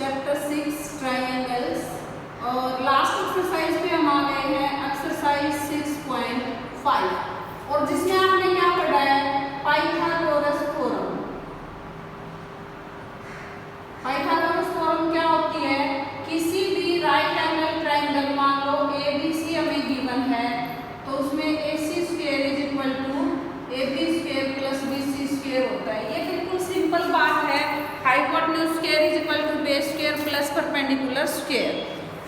Chapter 6 triangles और last exercise पे हम आ गए हैं एक्सरसाइज 6.5 और जिसमें आपने क्या पढ़ा है पाइथागोरस थ्योरम। पाइथागोरस थ्योरम क्या होती है, किसी भी राइट एंगल ट्रायंगल मान लो ABC हमें गिवन है तो उसमें AC square is equal to AB square plus BC square होता है। ये बिल्कुल सिंपल बात है। Hypotenuse square is equal to base square plus perpendicular square.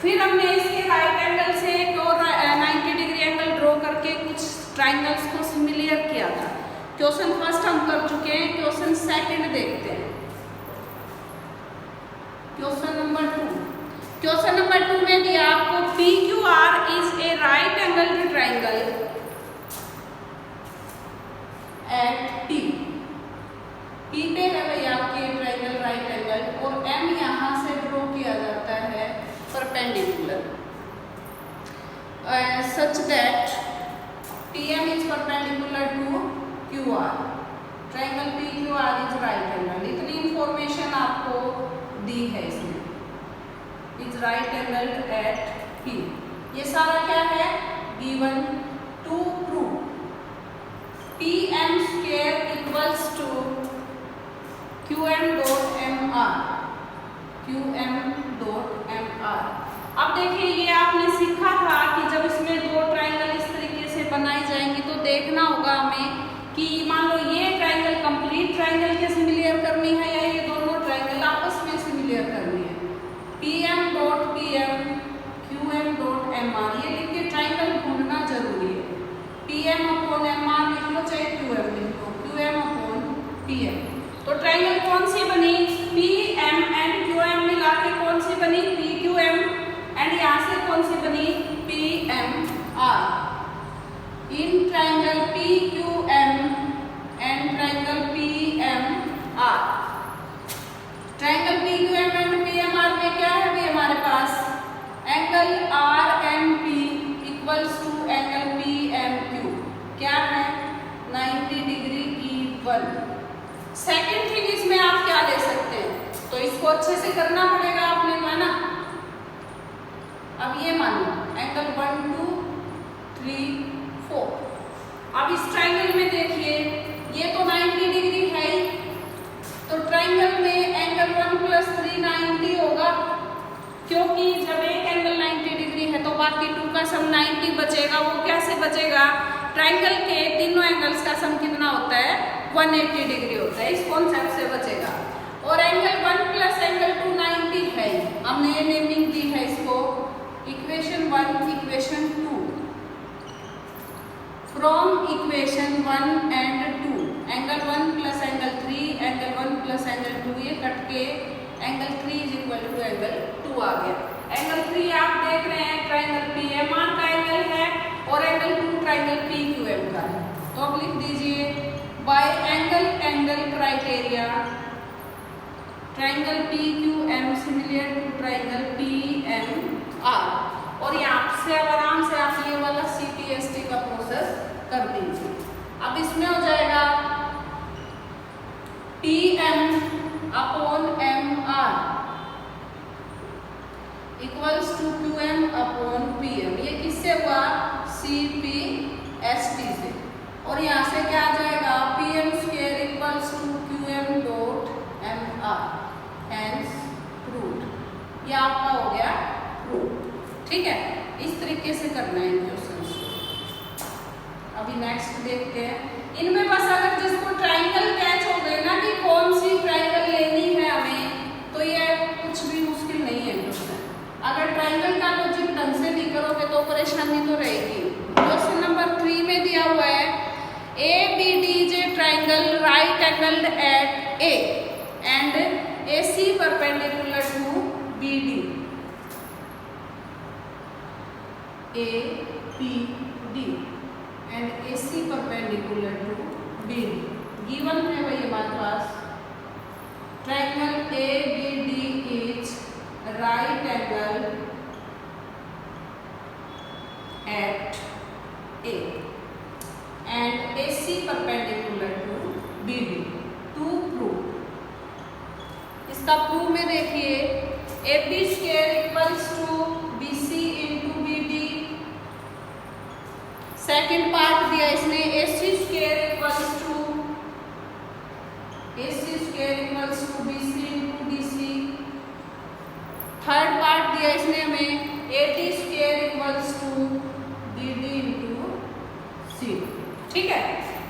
फिर हमने इसके राइट एंगल से एक और 90 डिग्री एंगल ड्रॉ करके कुछ ट्राइंगल्स को सिमिलर किया था। क्वेश्चन फर्स्ट हम कर चुके हैं, क्वेश्चन सेकंड देखते हैं। क्वेश्चन नंबर 2, क्वेश्चन नंबर 2 में दिया आपको PQR is a right angle triangle at P। P पे है भाई आपके ट्राइंगल राइट एंगल और M यहाँ से ड्रॉ किया जाता है perpendicular such that PM is perpendicular to QR। Triangle PQR is right angle. इतनी इंफॉर्मेशन आपको दी है इसमें, is right angle at P। ये सारा क्या है given. To prove PM square equals to QM dot MR। QM dot MR। अब देखिए ये आपने सीखा था कि जब इसमें दो ट्राइंगल इस तरीके से बनाई जाएंगी तो देखना होगा हमें कि मान लो ये ट्राइंगल कंप्लीट ट्राइंगल के सिमिलर करनी है या ये दोनों ट्राइंगल आपस में सिमिलर करनी है। PM dot PM QM dot MR ये लिख के ट्राइंगल ढूंढना जरूरी है। PM अपॉन MR लिख लो चाहे QM लिख लो, QM अपॉन PM। तो ट्राइंगल कौन सी बनी, PM एंड QM मिला के कौन सी बनी PQM एंड यहाँ से कौन सी बनी PMR। In triangle PQM and triangle PMR। Triangle PQM and PMR में क्या है भी हमारे पास angle RMP equals to angle PMQ क्या है 90 डिग्री इक्वल। सेकेंड थिंग इसमें आप क्या ले सकते हैं, तो इसको अच्छे से करना पड़ेगा आपने माना। अब ये मान लो एंगल 1 2 3 4। अब इस ट्राइंगल में देखिए ये तो 90 डिग्री है ही, तो ट्राइंगल में एंगल 1 प्लस 3 90 होगा क्योंकि जब एक एंगल 90 डिग्री है तो बाकी 2 का सम 90 बचेगा। वो कैसे बचेगा, ट्राइंगल के तीनों एंगल्स का सम कितना होता है 180 डिग्री होता है, इस कॉन्सेप्ट से बचेगा। और एंगल 1 प्लस एंगल 2 90 है, हमने ये नेमिंग दी है इसको equation 1 equation 2। From equation 1 and 2 angle 1 plus angle 3 angle 1 plus angle 2 ये कट के angle 3 is equal to angle 2 आ गया। एंगल 3 आप देख रहे हैं ट्राइंगल PMR का एंगल है और एंगल 2 ट्राइंगल PQM का है। तो अब लिख दीजिए by angle angle criteria triangle PQM similar to triangle PMR। और यहाँ से अब आराम से आप ये वाला CPST का प्रोसेस कर दीजिए। अब इसमें हो जाएगा PM upon MR equals to QM upon PM। ये किससे हुआ CPST से। और यहाँ से क्या आ जाएगा PM square equals to QM dot MR hence proved. ये आपका हो गया प्रूव। ठीक है, इस तरीके से करना है क्वेश्चन। अभी नेक्स्ट देखते हैं। इनमें बस अगर जिसको ट्राइंगल कैच हो गए ना कि कौन सी ट्राइंगल लेनी है हमें, तो ये कुछ भी मुश्किल नहीं है क्वेश्चन। अगर ट्राइंगल का लॉजिक ढंग से नहीं करोगे तो परेशानी तो रहेगी। क्वेश्चन नंबर 3 में दिया हुआ है ABD is a triangle right angled at A and AC perpendicular to BD। ABD and AC perpendicular to BD given है भाई हमारे पास। Triangle ABD is right angle at A and AC perpendicular to BD। To prove, इसका prove में देखिए AB square equals to BC into BD। Second part दिया इसने AC square equals to BC into DC। Third part दिया इसने हमें AD square equals to BD into C। ठीक है,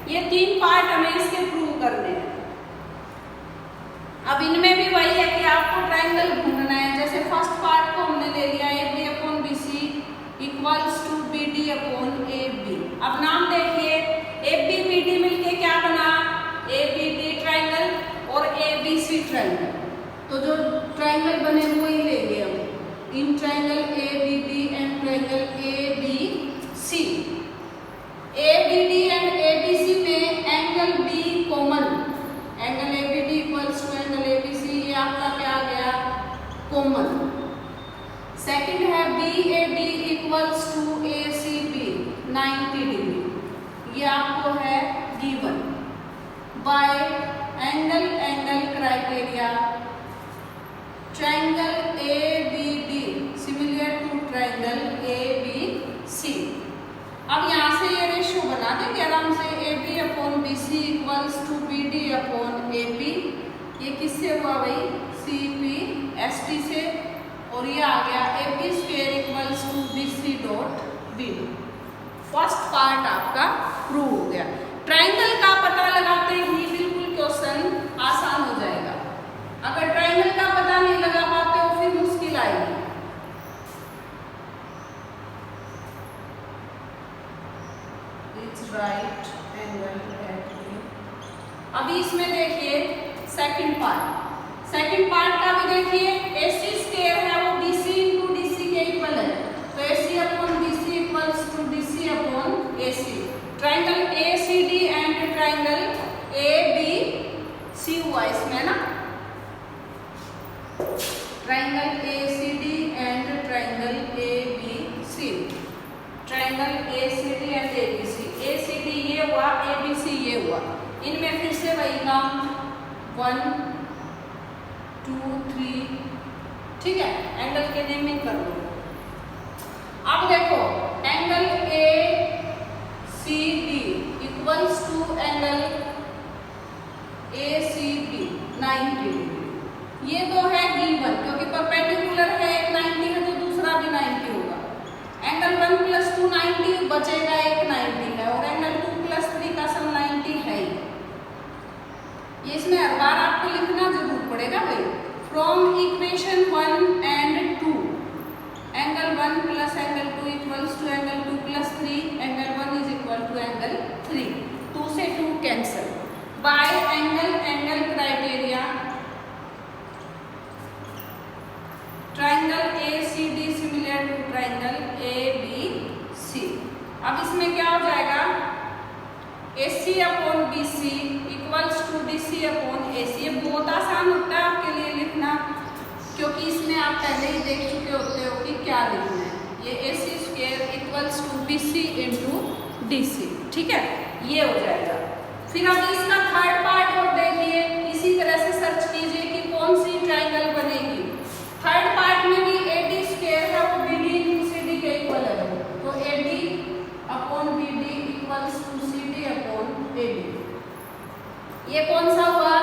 ये तीन पार्ट हमें इसके प्रूव करने हैं। अब इनमें भी वही है कि आपको ट्रायंगल ढूंढना है। जैसे फर्स्ट पार्ट को हमने ले लिया AB upon BC equals to BD upon AB। अब नाम देखिए, AB BD मिलके क्या बना, ABD ट्रायंगल और ABC ट्रायंगल। तो जो ट्रायंगल बने हुए ही लेंगे हम, in triangle ABD and triangle ABC। ABD and ABC में angle B common, angle ABD equals to angle ABC, ये आपका क्या आ गया, कॉमन। सेकंड है BAD equals to ACB 90 degree, ये आपको है given by angle criteria. Triangle ABD similar to triangle ABC। अब यहाँ से ये रेशियो बना देंगे आराम से, AB upon BC equals to BD upon AB। ये किससे हुआ भाई, CP/ST से, और ये आ गया AB square equals to BC dot BD। First part आपका प्रूव हो गया। ट्रायंगल का पता लगाते ही बिल्कुल क्वेश्चन आसान हो जाएगा। अगर ट्रायंगल का पता नहीं लगा पाते हो फिर मुश्किल आएगी। Right angle at B। अभी इसमें देखिए सेकंड पार्ट का भी देखिए, AC स्क्वायर है वो BC इंटू DC के इक्वल है, तो AC upon BC equals to DC upon AC। Triangle ACD and triangle ABC हुआ इसमें ना, triangle ACD and triangle ABC, triangle ACD and ABC। ACD ये हुआ, ABC ये हुआ, इनमें फिर से वही काम 1 2 3, ठीक है, एंगल के नेमिंग कर लो। अब देखो angle ACD equals to angle ACB 90 degree. ये तो है गिवन, क्योंकि परपेंडिकुलर है, एक 90 है तो दूसरा भी 90 होगा। एंगल 1 + 2 90 बचेगा, एक 90 है, और एंगल 2 + 3 का सम 90 है ही। ये इसमें हर बार आपको लिखना जरूर पड़ेगा भाई। From equation 1 and 2 angle 1 + angle 2 equals to angle 2 + 3, angle 1 is equal to angle 3। 2 से 2 cancel by angle criteria. Triangle ACD similar to triangle ABC। अब इसमें क्या हो जाएगा, AC upon BC equals to DC upon AC। ये बहुत आसान होता है आपके लिए लिखना, क्योंकि इसमें आप पहले ही देख चुके होते हो कि क्या लिखना है। ये AC square equals to BC into DC, ठीक है, ये हो जाएगा। फिर अब इसका थर्ड पार्ट और देखिए, इसी तरह से सर्च कीजिए कि कौन सी ट्रायंगल बनेगी। थर्ड पार्ट में भी AD स्क्वायर है वो BD इंटू CD के इक्वल है, तो AD upon BD equals to CD upon AD। ये कौन सा हुआ,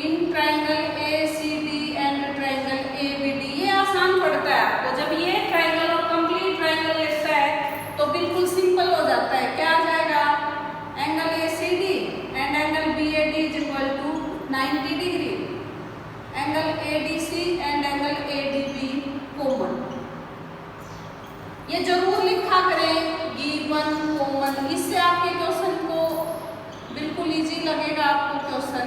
in triangle ACD and triangle ABD। ये आसान पड़ता है आपको, जब ये ट्रायंगल और कंप्लीट ट्रायंगल लेता है तो बिल्कुल सिंपल हो जाता है। क्या आ जाएगा, angle ACD and angle BAD is equal to 90 degree, angle ADC and angle ADB common. ये जरूर लिखा करें गिवन कॉमन, इससे आपके क्वेश्चन को बिल्कुल इजी लगेगा आपको क्वेश्चन,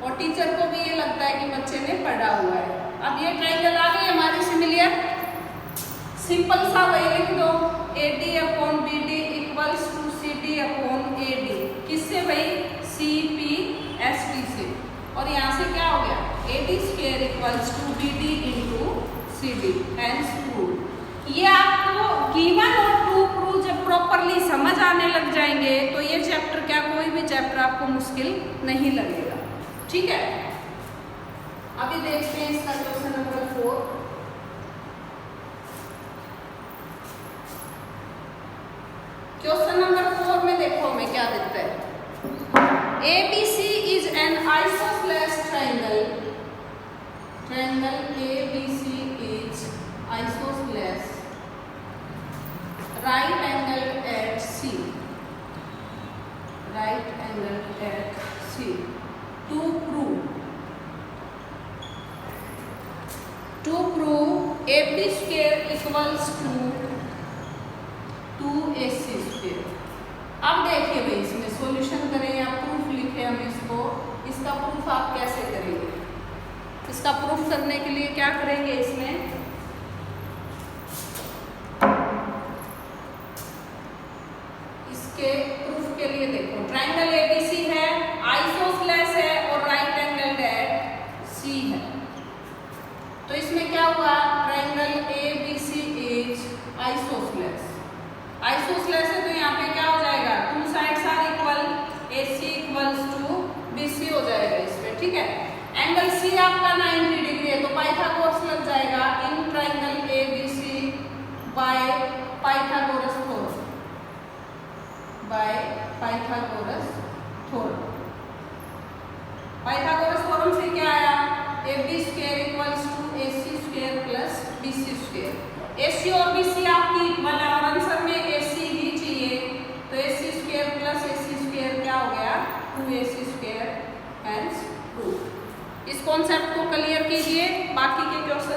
और टीचर को भी ये लगता है कि बच्चे ने पढ़ा हुआ है। अब ये ट्रायंगल आ गई हमारी सिमिलर, सिंपल सा वही लिख दो, AD upon BD equals to CD upon AD। किससे भाई, CP/ST से। और यहाँ से क्या हो गया, AD square equals to BD into CD, hence proved. ये आपको गिवन और प्रूव जब प्रॉपरली समझ आने लग जाएंगे तो ये चैप्टर क्या, कोई भी चैप्टर आपको मुश्किल नहीं लगेगा, ठीक है। अभी देखते हैं इसका क्वेश्चन नंबर 4। क्वेश्चन नंबर 4 में देखो हमें क्या देता है। ABC is an isosceles triangle. Triangle ABC is isosceles, right angled at C. Right angled at C. To prove AB square equals to 2AC square. अब देखिए भाई इसमें सॉल्यूशन करें या प्रूफ लिखे हम इसको, इसका प्रूफ आप कैसे करेंगे। इसका प्रूफ करने के लिए क्या करेंगे, इसमें इसके प्रूफ के लिए देखो ट्रायंगल एबीसी है, आइसोसेलेस है और राइट एंगल्ड एट सी है। तो इसमें क्या हुआ, triangle ABC is isosceles. Isosceles है तो यहाँ पे क्या हो जाएगा, two sides are equal, AC equals to BC हो जाएगा इसमें, ठीक है। एंगल C आपका 90 डिग्री है तो पाइथागोरस लग जाएगा in triangle ABC by Pythagoras theorem, by Pythagoras theorem. Pythagoras theorem से क्या आया, AB square equals to AC square plus BC square. AC और BC आपकी इक्वल है और आंसर में AC ही चाहिए, तो AC square plus AC square क्या हो गया, 2AC स्क्वायर, हेंस प्रूफ। इस कॉन्सेप्ट को क्लियर कीजिए, बाकी के क्वेश्चन